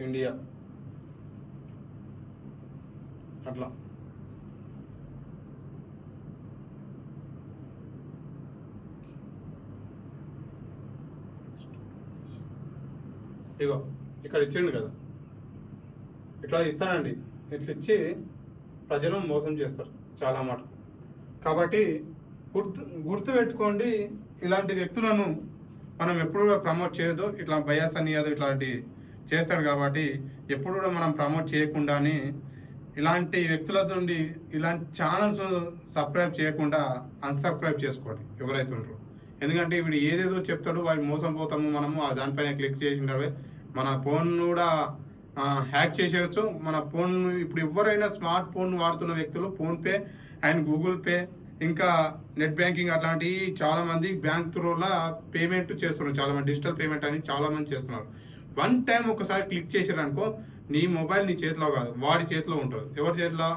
India అట్లా ఇగో ఇక్కడ ఇచ్చిండు కదా, ఇట్లా ఇస్తానండి. ఇట్లా ఇచ్చి ప్రజలను మోసం చేస్తారు చాలా మటుకు. కాబట్టి గుర్తు పెట్టుకోండి, ఇలాంటి వ్యక్తులను మనం ఎప్పుడు కూడా ప్రమోట్ చేయొద్దు. ఇట్లా బయాస్ అని యాదవ్ ఇట్లాంటి చేస్తాడు కాబట్టి ఎప్పుడు కూడా మనం ప్రమోట్ చేయకుండానే ఇలాంటి వ్యక్తుల నుండి ఇలాంటి ఛానల్స్ సబ్స్క్రైబ్ చేయకుండా అన్సబ్స్క్రైబ్ చేసుకోండి ఎవరైతే ఉంటారో. ఎందుకంటే ఇప్పుడు ఏదేదో చెప్తాడు, వాడి మోసం పోతాము మనము. దానిపైన క్లిక్ చేసినవే మన ఫోన్ కూడా హ్యాక్ చేసేయచ్చు. మన ఫోన్ ఇప్పుడు ఎవరైనా స్మార్ట్ ఫోన్ వాడుతున్న వ్యక్తులు ఫోన్పే అండ్ గూగుల్ పే ఇంకా నెట్ బ్యాంకింగ్ అట్లాంటివి చాలా మంది బ్యాంక్ త్రూలో పేమెంట్ చేస్తున్నారు. చాలా మంది డిజిటల్ పేమెంట్ అని చాలా మంది చేస్తున్నారు. వన్ టైం ఒకసారి క్లిక్ చేసారనుకో, నీ మొబైల్ నీ చేతిలో కాదు, వాడి చేతిలో ఉంటుంది. ఎవరి చేతిలో?